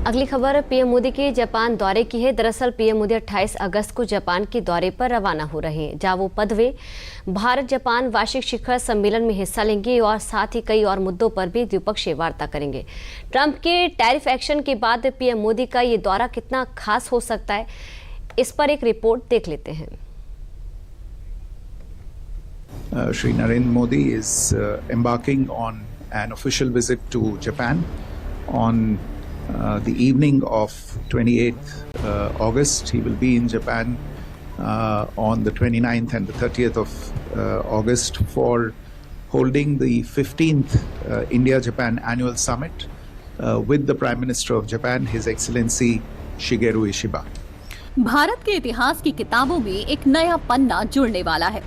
अगली खबर पीएम मोदी के जापान दौरे की है। दरअसल पीएम मोदी 28 अगस्त को जापान के दौरे पर रवाना हो रहे हैं, जहां वो पदवे भारत जापान वार्षिक शिखर सम्मेलन में हिस्सा लेंगे और साथ ही कई और मुद्दों पर भी द्विपक्षीय वार्ता करेंगे। ट्रंप के टैरिफ एक्शन के बाद पीएम मोदी का ये दौरा कितना खास हो सकता है, इस पर एक रिपोर्ट देख लेते हैं। Shri Narendra Modi is embarking on an official visit to Japan on the evening of 28th August. He will be in Japan on the 29th and the 30th of August for holding the 15th India-Japan Annual Summit with the Prime Minister of Japan, His Excellency Shigeru Ishiba. Bharat के इतिहास की किताबों में एक नया पन्ना जुड़ने वाला है।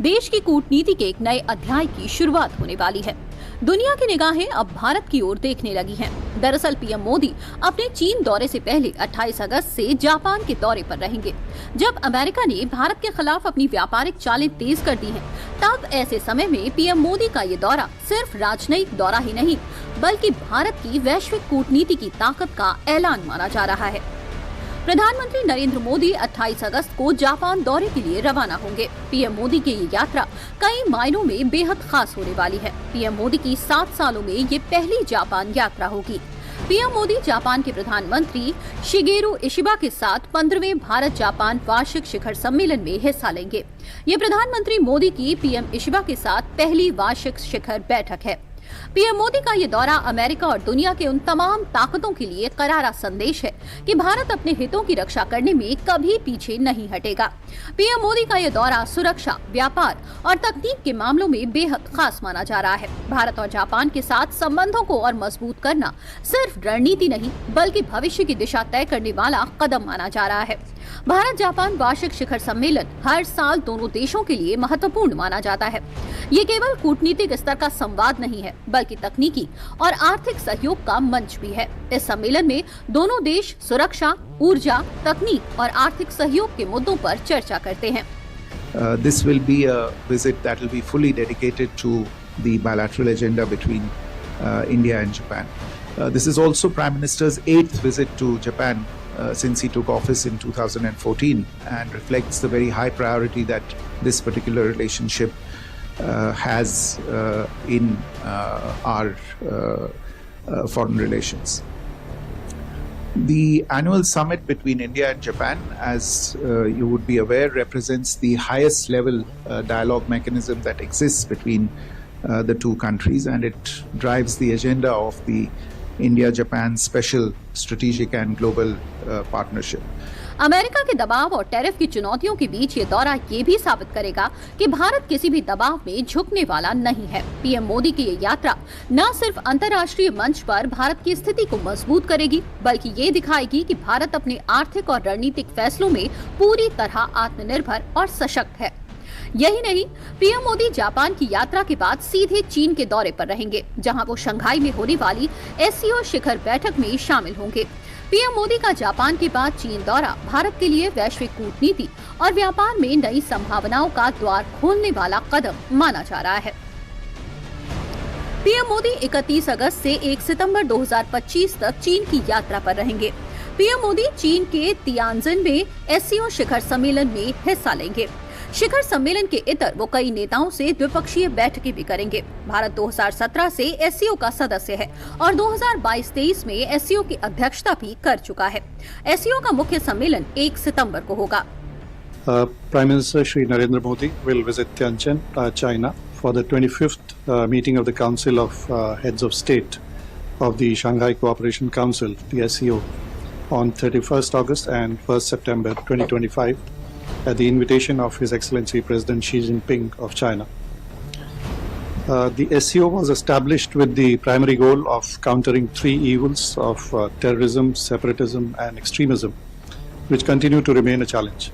देश की कूटनीति के एक नए अध्याय की शुरुआत होने वाली है। दुनिया की निगाहें अब भारत की ओर देखने लगी हैं। दरअसल पीएम मोदी अपने चीन दौरे से पहले 28 अगस्त से जापान के दौरे पर रहेंगे। जब अमेरिका ने भारत के खिलाफ अपनी व्यापारिक चालें तेज कर दी हैं, तब ऐसे समय में पीएम मोदी का ये दौरा सिर्फ राजनयिक दौरा ही नहीं, बल्कि भारत की वैश्विक कूटनीति की ताकत का ऐलान माना जा रहा है। प्रधानमंत्री नरेंद्र मोदी 28 अगस्त को जापान दौरे के लिए रवाना होंगे। पीएम मोदी की ये यात्रा कई मायनों में बेहद खास होने वाली है। पीएम मोदी की 7 सालों में ये पहली जापान यात्रा होगी। पीएम मोदी जापान के प्रधानमंत्री शिगेरू इशिबा के साथ 15वें भारत जापान वार्षिक शिखर सम्मेलन में हिस्सा लेंगे। ये प्रधानमंत्री मोदी की पीएम इशिबा के साथ पहली वार्षिक शिखर बैठक है। पीएम मोदी का ये दौरा अमेरिका और दुनिया के उन तमाम ताकतों के लिए करारा संदेश है कि भारत अपने हितों की रक्षा करने में कभी पीछे नहीं हटेगा। पीएम मोदी का ये दौरा सुरक्षा, व्यापार और तकनीक के मामलों में बेहद खास माना जा रहा है। भारत और जापान के साथ संबंधों को और मजबूत करना सिर्फ रणनीति नहीं, बल्कि भविष्य की दिशा तय करने वाला कदम माना जा रहा है। भारत जापान वार्षिक शिखर सम्मेलन हर साल दोनों देशों के लिए महत्वपूर्ण माना जाता है। ये केवल कूटनीतिक स्तर का संवाद नहीं है, बल्कि तकनीकी और आर्थिक सहयोग का मंच भी है। इस सम्मेलन में दोनों देश सुरक्षा, ऊर्जा, तकनीक और आर्थिक सहयोग के मुद्दों पर चर्चा करते हैं। This will be a visit that will be fully dedicated to the bilateral agenda between India and Japan. This is also Prime Minister's 8th visit to Japan since he took office in 2014 and reflects the very high priority that this particular relationship has in our foreign relations. The annual summit between India and Japan, as you would be aware, represents the highest level dialogue mechanism that exists between the two countries, and it drives the agenda of the India-Japan Special Strategic and Global Partnership. America के दबाव और tariff की चुनौतियों के बीच ये दौरा ये भी साबित करेगा कि भारत किसी भी दबाव में झुकने वाला नहीं है। पीएम मोदी की ये यात्रा न सिर्फ अंतर्राष्ट्रीय मंच पर भारत की स्थिति को मजबूत करेगी, बल्कि ये दिखाएगी कि भारत अपने आर्थिक और रणनीतिक फैसलों में पूरी तरह आत्मनिर्भर और सशक्त है। यही नहीं, पीएम मोदी जापान की यात्रा के बाद सीधे चीन के दौरे पर रहेंगे, जहां वो शंघाई में होने वाली एससीओ शिखर बैठक में शामिल होंगे। पीएम मोदी का जापान के बाद चीन दौरा भारत के लिए वैश्विक कूटनीति और व्यापार में नई संभावनाओं का द्वार खोलने वाला कदम माना जा रहा है। पीएम मोदी 31 अगस्त से 1 सितंबर 2025 तक चीन की यात्रा पर रहेंगे। पीएम मोदी चीन के तियानजिन में एससीओ शिखर सम्मेलन में हिस्सा लेंगे। शिखर सम्मेलन के इतर वो कई नेताओं से द्विपक्षीय बैठकें भी करेंगे। भारत 2017 से एससीओ का सदस्य है और 2022-23 में एससीओ की अध्यक्षता भी कर चुका है। एससीओ का मुख्य सम्मेलन 1 सितंबर को होगा। Prime Minister Shri Narendra Modi will visit Tianjin, China for the 25th meeting of the Council of Heads of State of the Shanghai Cooperation Council, the SCO, on 31st August and 1st September 2025 at the invitation of His Excellency President Xi Jinping of China. The SCO was established with the primary goal of countering 3 evils of terrorism, separatism and extremism, which continue to remain a challenge.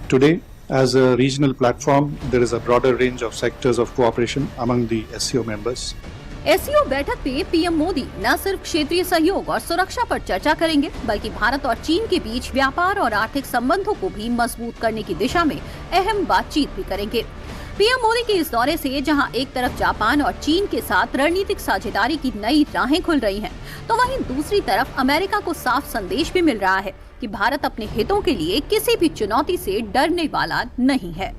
Today, as a regional platform, there is a broader range of sectors of cooperation among the SCO members. SCO बैठक में PM Modi न सिर्फ क्षेत्रीय सहयोग और सुरक्षा पर चर्चा करेंगे, बल्कि भारत और चीन के बीच व्यापार और आर्थिक संबंधों को भी मजबूत करने की दिशा में अहम बातचीत भी करेंगे। पीएम मोदी के इस दौरे से जहां एक तरफ जापान और चीन के साथ रणनीतिक साझेदारी की नई राहें खुल रही हैं, तो वहीं दूसरी तरफ अमेरिका को साफ संदेश भी मिल रहा है कि भारत अपने हितों के लिए किसी भी चुनौती से डरने वाला नहीं है।